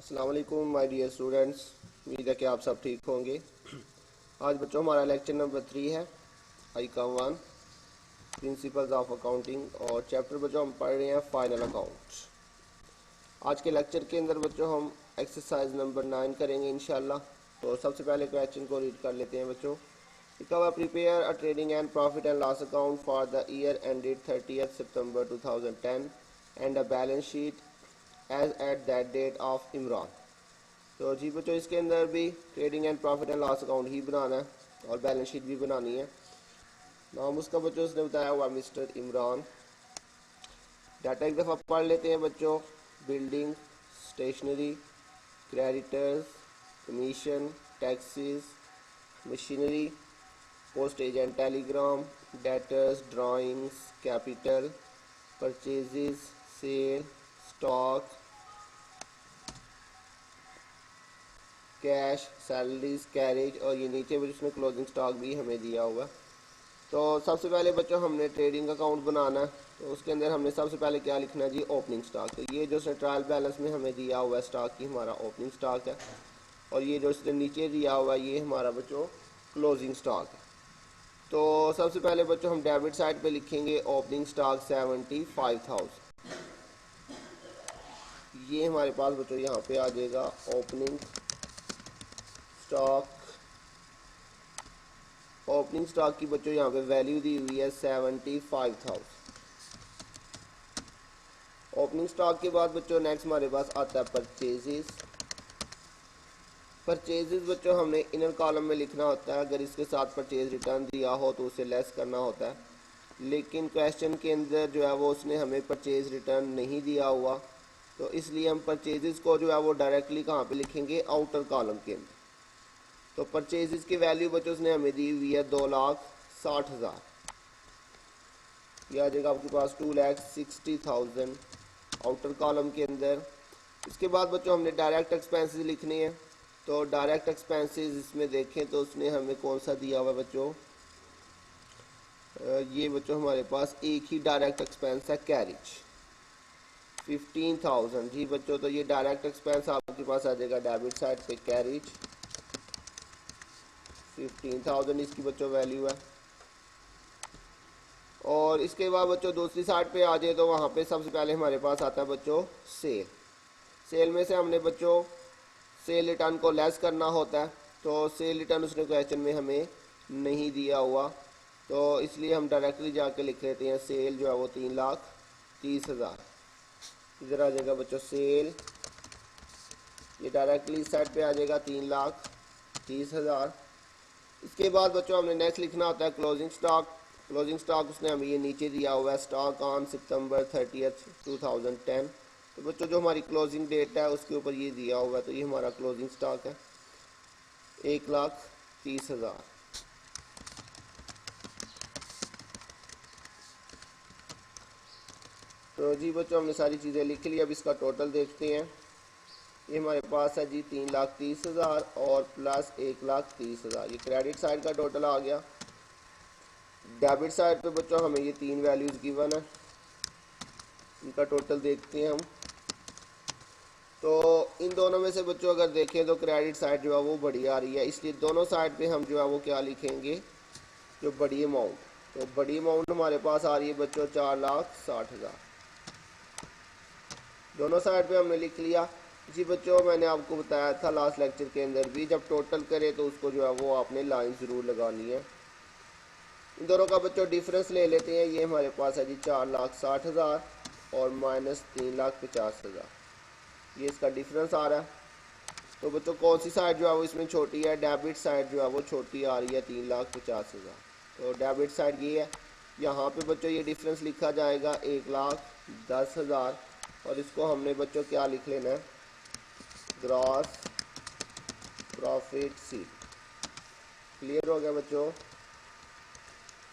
अस्सलाम वालेकुम my dear students. उम्मीद है कि आप सब ठीक होंगे। आज बच्चों हमारा लेक्चर नंबर 3 है, आईकॉम 1 प्रिंसिपल्स ऑफ अकाउंटिंग, और चैप्टर बच्चों हम पढ़ रहे हैं फाइनल अकाउंट। आज के लेक्चर के अंदर बच्चों हम एक्सरसाइज नंबर 9 करेंगे इंशाल्लाह। तो सबसे पहले क्वेश्चन को रीड कर लेते हैं बच्चों। Prepare a trading and profit and loss account for the year ended 30 September 2010 and a balance sheet as at that date of Imran. तो जी बच्चों इसके अंदर भी trading and profit and loss account ही बनाना है और बैलेंस शीट भी बनानी है। नाम उसका बच्चों उसने बताया हुआ मिस्टर इमरान। डाटा एक दफ़ा पढ़ लेते हैं बच्चों। Building, stationery, creditors, commission, taxes, machinery, postage and telegram, debtors, drawings, capital, purchases, sale, stock, cash, salaries, carriage, और ये नीचे भी उसमें क्लोजिंग स्टॉक भी हमें दिया हुआ। तो सबसे पहले बच्चों हमने ट्रेडिंग अकाउंट बनाना है। तो उसके अंदर हमने सबसे पहले क्या लिखना है जी, ओपनिंग स्टॉक। तो ये जो ट्रायल बैलेंस में हमें दिया हुआ है स्टॉक की, हमारा ओपनिंग स्टॉक है, और ये जो इसने नीचे दिया हुआ है ये हमारा बच्चों क्लोजिंग स्टॉक है। तो सबसे पहले बच्चों हम डेबिट साइड पे लिखेंगे ओपनिंग स्टॉक 75,000। ये हमारे पास बच्चों यहाँ पे आ जाएगा ओपनिंग स्टॉक। ओपनिंग स्टॉक की बच्चों यहाँ पे वैल्यू दी हुई है 75,000। ओपनिंग स्टॉक के बाद बच्चों नेक्स्ट हमारे पास आता है परचेजेस। परचेजेस बच्चों हमने इनर कॉलम में लिखना होता है। अगर इसके साथ परचेज रिटर्न दिया हो तो उसे लेस करना होता है, लेकिन क्वेश्चन के अंदर जो है वो उसने हमें परचेज रिटर्न नहीं दिया हुआ, तो इसलिए हम परचेजेस को जो है वो डायरेक्टली कहाँ पे लिखेंगे, आउटर कॉलम के अंदर। तो परचेजेस की वैल्यू बच्चों उसने हमें दी हुई है 2,60,000। यह आ जाएगा आपके पास 2,60,000 आउटर कॉलम के अंदर। इसके बाद बच्चों हमने डायरेक्ट एक्सपेंसेस लिखने हैं। तो डायरेक्ट एक्सपेंसेस इसमें देखें तो उसने हमें कौन सा दिया हुआ है बच्चों, ये बच्चों हमारे पास एक ही डायरेक्ट एक्सपेंस है, कैरेज 15,000। जी बच्चों तो ये डायरेक्ट एक्सपेंस आपके पास आ जाएगा डेबिट साइड पे, कैरेज 15,000 इसकी बच्चों वैल्यू है। और इसके बाद बच्चों दूसरी साइड पे आ जाए तो वहाँ पे सबसे पहले हमारे पास आता है बच्चों सेल। सेल में से हमने बच्चों सेल रिटर्न को लेस करना होता है। तो सेल रिटर्न उसने क्वेश्चन में हमें नहीं दिया हुआ, तो इसलिए हम डायरेक्टली जाके लिख लेते हैं सेल जो है वो 3,30,000। इधर आ जाएगा बच्चों सेल, ये डायरेक्टली इस साइड पे आ जाएगा 3,30,000। इसके बाद बच्चों हमने नेक्स्ट लिखना होता है क्लोजिंग स्टॉक। क्लोजिंग स्टॉक उसने हमें ये नीचे दिया हुआ है, स्टॉक ऑन सितंबर 30, 2010। तो बच्चों जो हमारी क्लोजिंग डेट है उसके ऊपर ये दिया हुआ है, तो ये हमारा क्लोजिंग स्टॉक है 1,30,000। तो जी बच्चों हमने सारी चीज़ें लिख ली। अब इसका टोटल देखते हैं। ये हमारे पास है जी 3,30,000 और प्लस 1,30,000, ये क्रेडिट साइड का टोटल आ गया। डेबिट साइड पे बच्चों हमें ये तीन वैल्यूज़ गिवन है, इनका टोटल देखते हैं हम। तो इन दोनों में से बच्चों अगर देखें तो क्रेडिट साइड जो है वो बड़ी आ रही है, इसलिए दोनों साइड पे हम जो है वो क्या लिखेंगे, जो बड़ी अमाउंट। तो बड़ी अमाउंट हमारे पास आ रही है बच्चों 4,60,000। दोनों साइड पे हमने लिख लिया। जी बच्चों मैंने आपको बताया था लास्ट लेक्चर के अंदर भी, जब टोटल करे तो उसको जो है वो आपने लाइन ज़रूर लगानी है। इन दोनों का बच्चों डिफरेंस ले लेते हैं। ये हमारे पास है जी 4,60,000 और माइनस 3,50,000, ये इसका डिफरेंस आ रहा है। तो बच्चों कौन सी साइड जो है वो इसमें छोटी है, डेबिट साइड जो है वो छोटी आ रही है 3,50,000। तो डेबिट साइड ये है। यहाँ पे बच्चों ये डिफरेंस लिखा जाएगा 1,10,000, और इसको हमने बच्चों क्या लिख लेना है, ग्रॉस प्रॉफिट शीट। क्लियर हो गया बच्चों।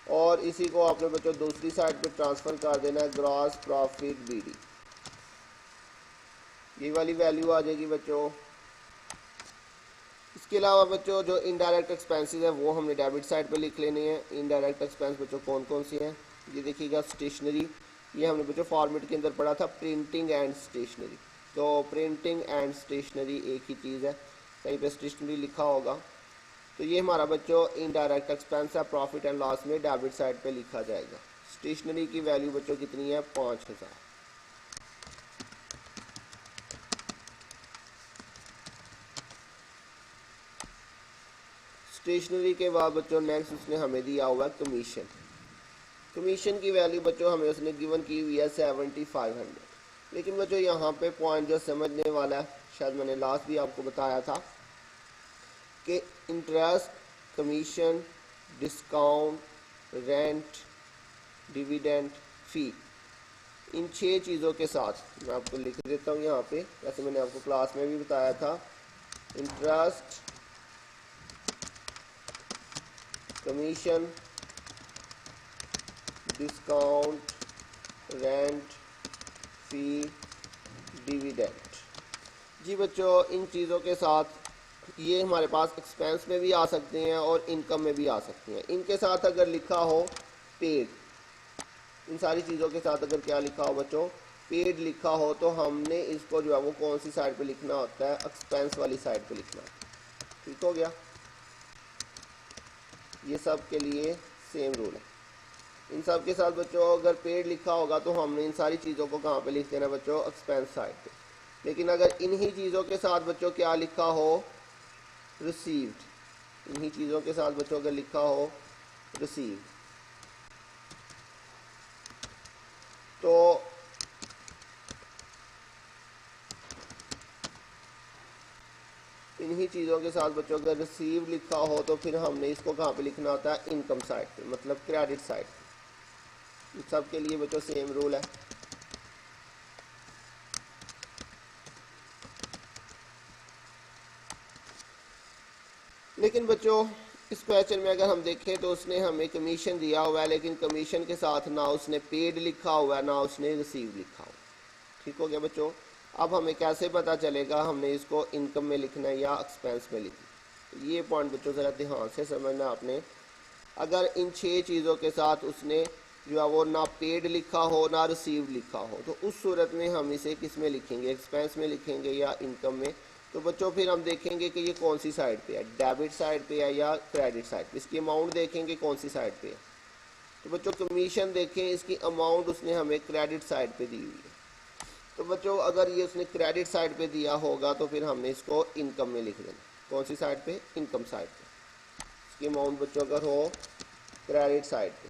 और इसी को आपने बच्चों दूसरी साइड पे ट्रांसफ़र कर देना है, ग्रॉस प्रॉफिट बीडी। ये वाली वैल्यू आ जाएगी बच्चों। इसके अलावा बच्चों जो इनडायरेक्ट एक्सपेंसेस हैं वो हमने डेबिट साइड पे लिख लेने हैं। इनडायरेक्ट एक्सपेंस बच्चों कौन कौन सी हैं, ये देखिएगा स्टेशनरी, ये हमने बच्चों फॉर्मेट के अंदर पढ़ा था, प्रिंटिंग एंड स्टेशनरी। तो प्रिंटिंग एंड स्टेशनरी एक ही चीज़ है, कहीं पे स्टेशनरी लिखा होगा। तो ये हमारा बच्चों इनडायरेक्ट एक्सपेंस है, प्रॉफिट एंड लॉस में डेबिट साइड पे लिखा जाएगा। स्टेशनरी की वैल्यू बच्चों कितनी है, 5000। स्टेशनरी के बाद बच्चों नेक्स्ट उसने हमें दिया हुआ कमीशन। कमीशन की वैल्यू बच्चों हमें उसने गिवन की हुई है 7500। लेकिन बच्चों यहाँ पे पॉइंट जो समझने वाला है, शायद मैंने लास्ट भी आपको बताया था कि interest, commission, discount, rent, dividend, fee, इन 6 चीज़ों के साथ मैं आपको लिख देता हूँ यहाँ पे, जैसे मैंने आपको क्लास में भी बताया था। इंटरेस्ट, कमीशन, डिस्काउंट, रेंट, फी, डिविडेंड। जी बच्चों, इन चीज़ों के साथ ये हमारे पास एक्सपेंस में भी आ सकते हैं और इनकम में भी आ सकते हैं। इनके साथ अगर लिखा हो पेड, इन सारी चीज़ों के साथ अगर क्या लिखा हो बच्चों, पेड लिखा हो, तो हमने इसको जो है वो कौन सी साइड पे लिखना होता है, एक्सपेंस वाली साइड पे लिखना है। ठीक हो गया, ये सब के लिए सेम रूल है। इन सब के साथ बच्चों अगर पेड लिखा होगा तो हमने इन सारी चीज़ों को कहाँ पे लिख देना बच्चों, एक्सपेंस साइड पे। लेकिन अगर इन्हीं चीज़ों के साथ बच्चों क्या लिखा हो, रिसीव्ड, इन्हीं चीज़ों के साथ बच्चों अगर लिखा हो रिसीव्ड, तो इन्हीं चीज़ों के साथ बच्चों अगर रिसीव लिखा हो तो फिर हमने इसको कहाँ पे लिखना होता है, इनकम साइड पे, मतलब क्रेडिट साइड पे। सब के लिए बच्चों सेम रूल है। लेकिन बच्चों इस क्वेश्चन में अगर हम देखें तो उसने हमें कमीशन दिया हुआ है, लेकिन कमीशन के साथ ना उसने पेड लिखा हुआ है ना उसने रिसीव लिखा हुआ। ठीक हो गया बच्चों। अब हमें कैसे पता चलेगा हमने इसको इनकम में लिखना है या एक्सपेंस में लिखना है, ये पॉइंट बच्चों ज़रा ध्यान से समझना आपने। अगर इन 6 चीज़ों के साथ उसने जो है वो ना पेड लिखा हो ना रिसीव्ड लिखा हो, तो उस सूरत में हम इसे किस में लिखेंगे, एक्सपेंस में लिखेंगे या इनकम में। तो बच्चों फिर हम देखेंगे कि ये कौन सी साइड पे है, डेबिट साइड पे है या क्रेडिट साइड पे। इसकी अमाउंट देखेंगे कौन सी साइड पे है। तो बच्चों कमीशन देखें, इसकी अमाउंट उसने हमें क्रेडिट साइड पे दी हुई है। तो बच्चों अगर ये उसने क्रेडिट साइड पे दिया होगा तो फिर हमने इसको इनकम में लिख देना। कौन सी साइड पे, इनकम साइड पे। इसकी अमाउंट बच्चों अगर हो क्रेडिट साइड पे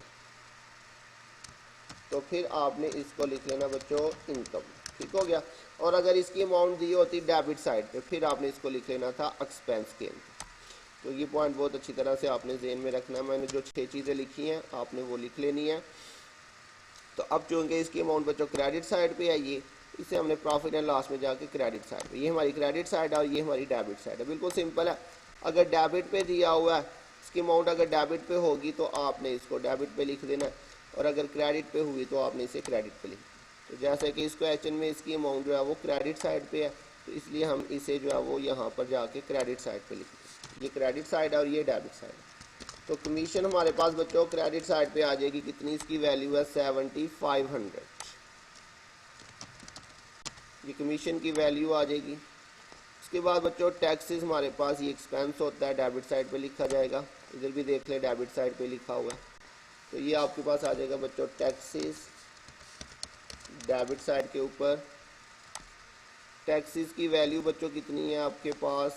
तो फिर आपने इसको लिख लेना बच्चों इनकम। ठीक हो गया। और अगर इसकी अमाउंट दी होती डेबिट साइड पे, फिर आपने इसको लिख लेना था एक्सपेंस के अंदर। तो ये पॉइंट बहुत अच्छी तरह से आपने ज़हन में रखना है। मैंने जो 6 चीज़ें लिखी हैं आपने वो लिख लेनी है। तो अब चूँकि इसकी अमाउंट बच्चों क्रेडिट साइड पे है, ये इसे हमने प्रॉफिट एंड लॉस में जाके क्रेडिट साइड पे, ये हमारी क्रेडिट साइड है और ये हमारी डेबिट साइड है। बिल्कुल सिंपल है। अगर डेबिट पे दिया हुआ है, इसकी अमाउंट अगर डेबिट पे होगी तो आपने इसको डेबिट पे लिख देना है, और अगर क्रेडिट पे हुई तो आपने इसे क्रेडिट पे लिख। तो जैसे कि इस क्वेश्चन में इसकी अमाउंट जो है वो क्रेडिट साइड पे है, तो इसलिए हम इसे जो है वो यहाँ पर जाके क्रेडिट साइड पे लिख दें। ये क्रेडिट साइड है और ये डेबिट साइड है। तो कमीशन हमारे पास बच्चों क्रेडिट साइड पे आ जाएगी, कितनी इसकी वैल्यू है 7500। ये कमीशन की वैल्यू आ जाएगी। उसके बाद बच्चों टैक्सेस हमारे पास, ये एक्सपेंस होता है, डेबिट साइड पे लिखा जाएगा। इधर भी देख ले डेबिट साइड पे लिखा हुआ है, तो ये आपके पास आ जाएगा बच्चों टैक्सेस डेबिट साइड के ऊपर। टैक्सेस की वैल्यू बच्चों कितनी है आपके पास,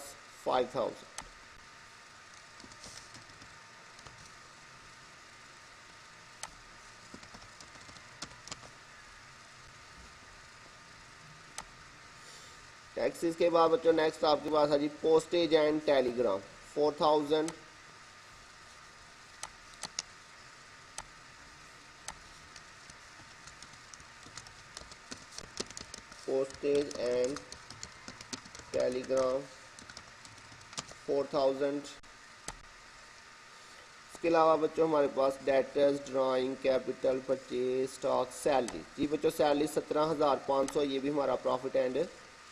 5000। टैक्सेस के बाद बच्चों नेक्स्ट आपके पास है जी postage and telegram, 4000। Postage and telegram 4000। इसके अलावा बच्चों हमारे पास debtors, drawing, capital, purchase, stock, salary. जी बच्चों सैलरी 17500, ये भी हमारा प्रॉफिट एंड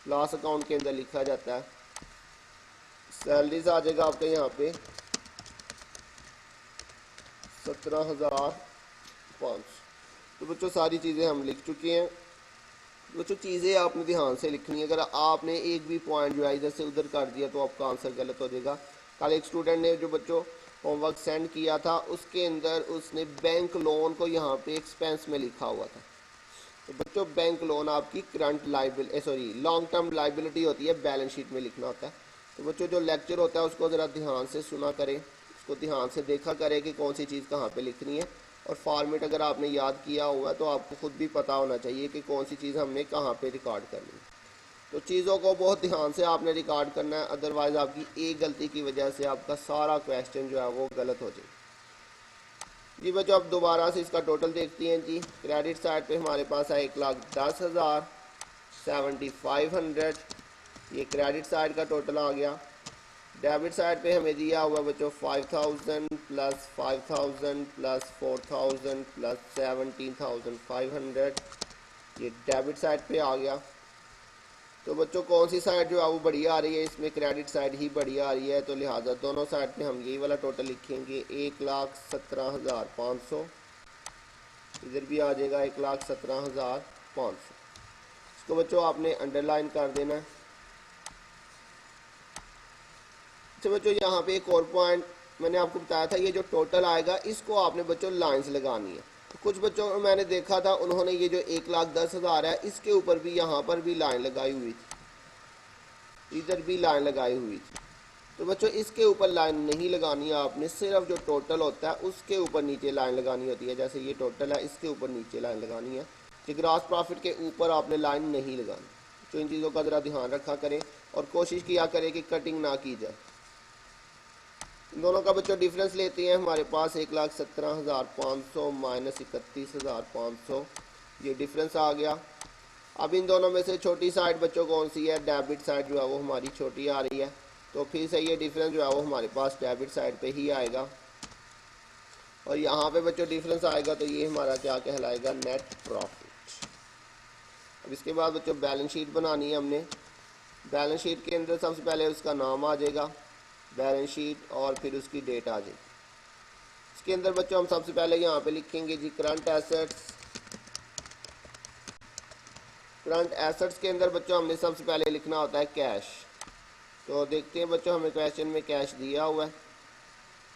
लॉस अकाउंट के अंदर लिखा जाता है। सैलरीज आ जाएगा आपके यहाँ पे 17500। तो बच्चों सारी चीज़ें हम लिख चुके हैं। बच्चों चीज़ें आपने ध्यान से लिखनी है। अगर आपने एक भी पॉइंट जो है इधर से उधर कर दिया तो आपका आंसर गलत हो जाएगा। कल एक स्टूडेंट ने जो बच्चों होमवर्क सेंड किया था उसके अंदर उसने बैंक लोन को यहाँ पे एक्सपेंस में लिखा हुआ था। तो बच्चों बैंक लोन आपकी करंट लॉन्ग टर्म लाइबिलिटी होती है, बैलेंस शीट में लिखना होता है। तो बच्चों जो लेक्चर होता है उसको ज़रा ध्यान से सुना करें, उसको ध्यान से देखा करें कि कौन सी चीज़ कहाँ पे लिखनी है। और फॉर्मेट अगर आपने याद किया हुआ है तो आपको खुद भी पता होना चाहिए कि कौन सी चीज़ हमने कहाँ पे रिकॉर्ड करनी है। तो चीज़ों को बहुत ध्यान से आपने रिकॉर्ड करना है, अदरवाइज़ आपकी एक गलती की वजह से आपका सारा क्वेश्चन जो है वो गलत हो जाए। जी बच्चों अब दोबारा से इसका टोटल देखते हैं जी। क्रेडिट साइड पे हमारे पास है 1,10,000 7,500, ये क्रेडिट साइड का टोटल आ गया। डेबिट साइड पे हमें दिया हुआ बच्चों 5,000 प्लस 5,000 प्लस 4,000 प्लस 17,500, ये डेबिट साइड पे आ गया। तो बच्चों कौन सी साइड जो है वो बड़ी आ रही है, इसमें क्रेडिट साइड ही बड़ी आ रही है, तो लिहाजा दोनों साइड पे हम यही वाला टोटल लिखेंगे 1,17,500, इधर भी आ जाएगा 1,17,500। इसको बच्चों आपने अंडरलाइन कर देना है। अच्छा बच्चों यहाँ पे एक और पॉइंट मैंने आपको बताया था, ये जो टोटल आएगा इसको आपने बच्चों लाइंस लगानी है। तो कुछ बच्चों को मैंने देखा था उन्होंने ये जो 1,10,000 है इसके ऊपर भी यहाँ पर भी लाइन लगाई हुई थी, इधर भी लाइन लगाई हुई थी। तो बच्चों इसके ऊपर लाइन नहीं लगानी है आपने, सिर्फ जो टोटल होता है उसके ऊपर नीचे लाइन लगानी होती है। जैसे ये टोटल है इसके ऊपर नीचे लाइन लगानी है, कि ग्रॉस प्रॉफिट के ऊपर आपने लाइन नहीं लगानी। तो इन चीज़ों का ज़रा ध्यान रखा करें और कोशिश किया करें कि कटिंग ना की जाए। इन दोनों का बच्चों डिफरेंस लेते हैं। हमारे पास 1,17,500 माइनस 31,500, ये डिफरेंस आ गया। अब इन दोनों में से छोटी साइड बच्चों कौन सी है, डेबिट साइड जो है वो हमारी छोटी आ रही है, तो फिर से ये डिफरेंस जो है वो हमारे पास डेबिट साइड पे ही आएगा। और यहाँ पे बच्चों डिफरेंस आएगा तो ये हमारा क्या कहलाएगा, नेट प्रॉफिट। अब इसके बाद बच्चों बैलेंस शीट बनानी है हमने। बैलेंस शीट के अंदर सबसे पहले उसका नाम आ जाएगा बैलेंस शीट, और फिर उसकी डेट आ जाएगी। इसके अंदर बच्चों हम सबसे पहले यहाँ पे लिखेंगे जी करंट एसेट्स। करंट एसेट्स के अंदर बच्चों हमने सबसे पहले लिखना होता है कैश। तो देखते हैं बच्चों हमें क्वेश्चन में कैश दिया हुआ है।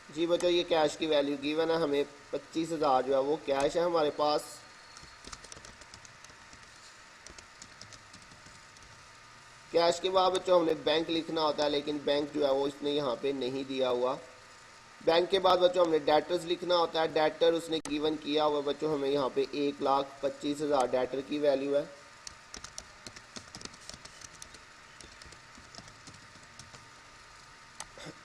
जी बच्चों ये कैश की वैल्यू गिवन है, हमें 25,000 जो है वो कैश है हमारे पास। कैश के बाद बच्चों हमने बैंक लिखना होता है, लेकिन बैंक जो है वो इसने यहाँ पे नहीं दिया हुआ। बैंक के बाद बच्चों हमने डेटर्स लिखना होता है, डेटर उसने गिवन किया हुआ बच्चों, हमें यहाँ पे 1,25,000 डेटर की वैल्यू है।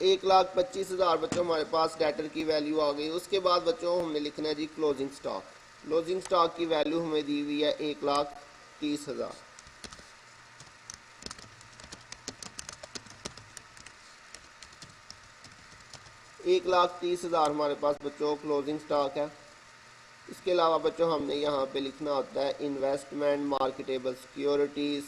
एक 1,25,000 बच्चों हमारे पास डेटर की वैल्यू आ गई। उसके बाद बच्चों हमने लिखना है जी क्लोजिंग स्टॉक। क्लोजिंग स्टॉक की वैल्यू हमें दी हुई है 1,30,000। 1,30,000 हमारे पास बच्चों क्लोजिंग स्टॉक है। इसके अलावा बच्चों हमने यहाँ पे लिखना होता है investment, marketable securities,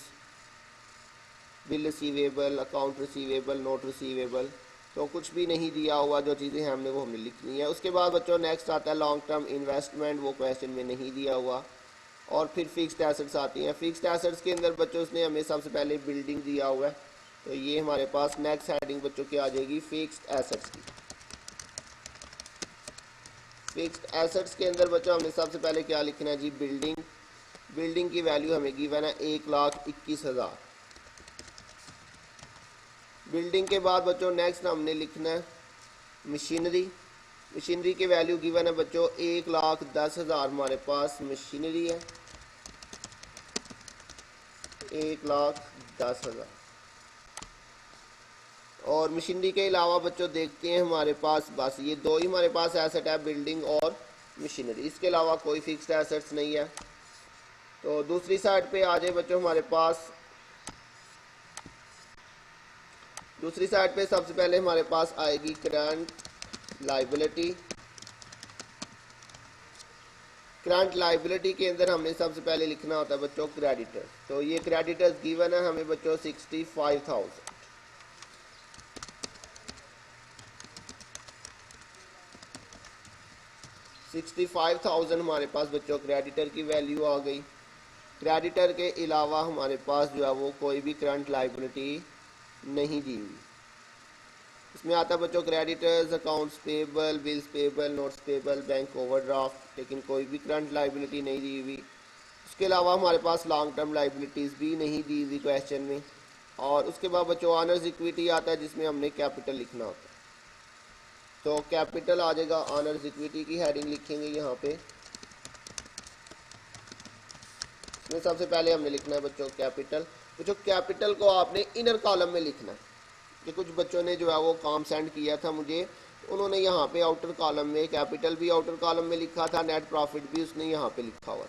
bill receivable, account receivable, note receivable. तो कुछ भी नहीं दिया हुआ, जो चीज़ें हैं हमने वो हमने लिखनी है। उसके बाद बच्चों नेक्स्ट आता है लॉन्ग टर्म इन्वेस्टमेंट, वो क्वेश्चन में नहीं दिया हुआ। और फिर फिक्स्ड एसेट्स आती हैं। फिक्स्ड एसेट्स के अंदर बच्चों उसने हमें सबसे पहले बिल्डिंग दिया हुआ है, तो ये हमारे पास नेक्स्ट हेडिंग बच्चों की आ जाएगी फिक्स्ड एसेट्स की। फिक्स्ड एसेट्स के अंदर बच्चों हमने सबसे पहले क्या लिखना है जी बिल्डिंग। बिल्डिंग की वैल्यू हमें गिवन है 1,21,000। बिल्डिंग के बाद बच्चों नेक्स्ट हमने लिखना है मशीनरी। मशीनरी की वैल्यू गिवन है बच्चों 1,10,000 हमारे पास मशीनरी है, 1,10,000। और मशीनरी के अलावा बच्चों देखते हैं हमारे पास बस ये दो ही हमारे पास एसेट है, बिल्डिंग और मशीनरी। इसके अलावा कोई फिक्स्ड एसेट्स नहीं है। तो दूसरी साइड पे आ जाए बच्चों हमारे पास। दूसरी साइड पे सबसे पहले हमारे पास आएगी करंट लाइबिलिटी। करंट लाइबिलिटी के अंदर हमने सबसे पहले लिखना होता है बच्चों क्रेडिटर्स। तो ये क्रेडिटर्स गिवन है हमें बच्चों 65,000। 65,000 हमारे पास बच्चों क्रेडिटर की वैल्यू आ गई। क्रेडिटर के अलावा हमारे पास जो है वो कोई भी करंट लाइबिलिटी नहीं दी हुई। इसमें आता है बच्चों creditors, accounts payable, bills payable, notes payable, bank overdraft, लेकिन कोई भी करंट लाइबिलिटी नहीं दी हुई। उसके अलावा हमारे पास लॉन्ग टर्म लाइबिलिटीज़ भी नहीं दी हुई क्वेश्चन में। और उसके बाद बच्चों ऑनर्स इक्विटी आता है जिसमें हमने कैपिटल लिखना होता है। तो कैपिटल आ जाएगा, ऑनर्स इक्विटी की हेडिंग लिखेंगे यहाँ पे। इसमें सबसे पहले हमने लिखना है बच्चों कैपिटल। बच्चों कैपिटल को आपने इनर कॉलम में लिखना है। कि कुछ बच्चों ने जो है वो काम सेंड किया था मुझे, उन्होंने यहाँ पे आउटर कॉलम में कैपिटल भी आउटर कॉलम में लिखा था, नेट प्रॉफिट भी उसने यहाँ पे लिखा हुआ।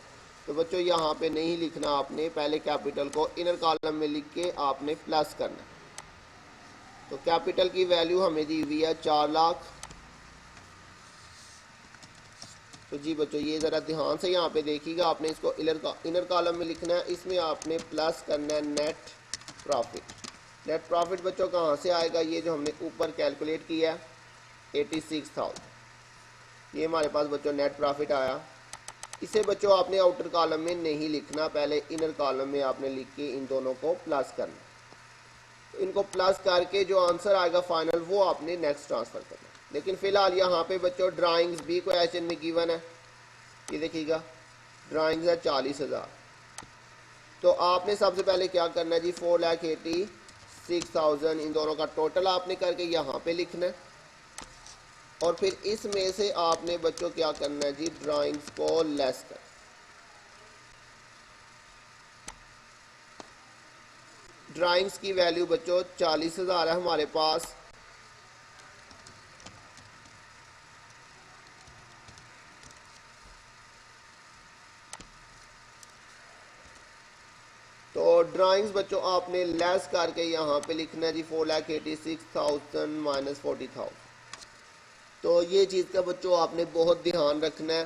तो बच्चों यहाँ पे नहीं लिखना, आपने पहले कैपिटल को इनर कॉलम में लिख के आपने प्लस करना। तो कैपिटल की वैल्यू हमें दी हुई है 4 लाख। तो जी बच्चों ये ज़रा ध्यान से यहाँ पे देखिएगा, आपने इसको इनर कॉलम में लिखना है। इसमें आपने प्लस करना है नेट प्रॉफिट। नेट प्रॉफिट बच्चों कहाँ से आएगा, ये जो हमने ऊपर कैलकुलेट किया है 86,000, ये हमारे पास बच्चों नेट प्रॉफिट आया। इसे बच्चों आपने आउटर कॉलम में नहीं लिखना, पहले इनर कॉलम में आपने लिख के इन दोनों को प्लस करना। इनको प्लस करके जो आंसर आएगा फाइनल वो आपने नेक्स्ट ट्रांसफ़र करना। लेकिन फ़िलहाल यहाँ पे बच्चों ड्राइंग्स भी क्वेश्चन में गिवन है, ये देखिएगा ड्राइंग्स है 40,000। तो आपने सबसे पहले क्या करना है जी, 4,86,000 इन दोनों का टोटल आपने करके यहाँ पे लिखना है। और फिर इसमें से आपने बच्चों क्या करना है जी, ड्राइंग्स को लेस कर। ड्राइंग्स की वैल्यू बच्चों 40,000 है हमारे पास। तो ड्राइंग्स बच्चों आपने लेस करके यहाँ पे लिखना है जी 4,86,000 माइनस 40,000। तो ये चीज़ का बच्चों आपने बहुत ध्यान रखना है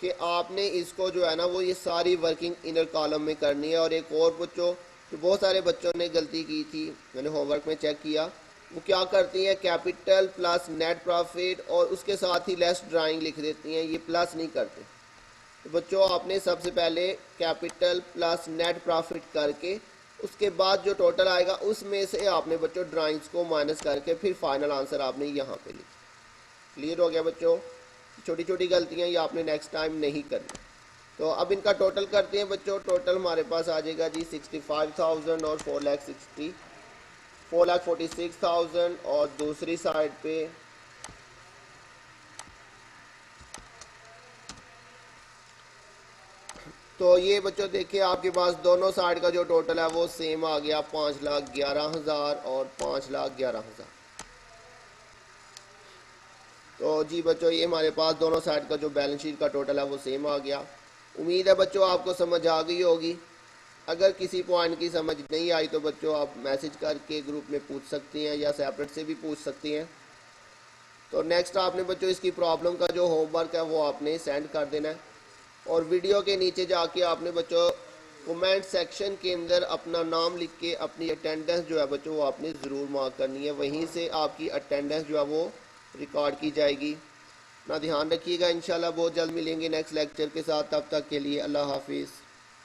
कि आपने इसको जो है ना वो ये सारी वर्किंग इनर कॉलम में करनी है। और एक और बच्चों, तो बहुत सारे बच्चों ने गलती की थी, मैंने होमवर्क में चेक किया, वो क्या करती हैं कैपिटल प्लस नेट प्रॉफिट और उसके साथ ही लेस ड्राइंग लिख देती हैं, ये प्लस नहीं करते। तो बच्चों आपने सबसे पहले कैपिटल प्लस नेट प्रॉफिट करके उसके बाद जो टोटल आएगा उसमें से आपने बच्चों ड्राइंग्स को माइनस करके फिर फाइनल आंसर आपने यहाँ पे लिखा। क्लियर हो गया बच्चों, छोटी छोटी गलतियाँ ये आपने नेक्स्ट टाइम नहीं करनी। तो अब इनका टोटल करते हैं बच्चों। टोटल हमारे पास आ जाएगा जी 65,000 और 4,46,000 और दूसरी साइड पे तो ये बच्चों देखिए आपके पास दोनों साइड का जो टोटल है वो सेम आ गया, 5,11,000 और 5,11,000। तो जी बच्चों ये हमारे पास दोनों साइड का जो बैलेंस शीट का टोटल है वो सेम आ गया। उम्मीद है बच्चों आपको समझ आ गई होगी। अगर किसी पॉइंट की समझ नहीं आई तो बच्चों आप मैसेज करके ग्रुप में पूछ सकती हैं या सेपरेट से भी पूछ सकती हैं। तो नेक्स्ट आपने बच्चों इसकी प्रॉब्लम का जो होमवर्क है वो आपने सेंड कर देना है। और वीडियो के नीचे जाके आपने बच्चों कमेंट सेक्शन के अंदर अपना नाम लिख के अपनी अटेंडेंस जो है बच्चों वो आपने ज़रूर मार्क करनी है। वहीं से आपकी अटेंडेंस जो है वो रिकॉर्ड की जाएगी। ना ध्यान रखिएगा, इंशाल्लाह बहुत जल्द मिलेंगे नेक्स्ट लेक्चर के साथ। तब तक के लिए अल्लाह हाफिज़।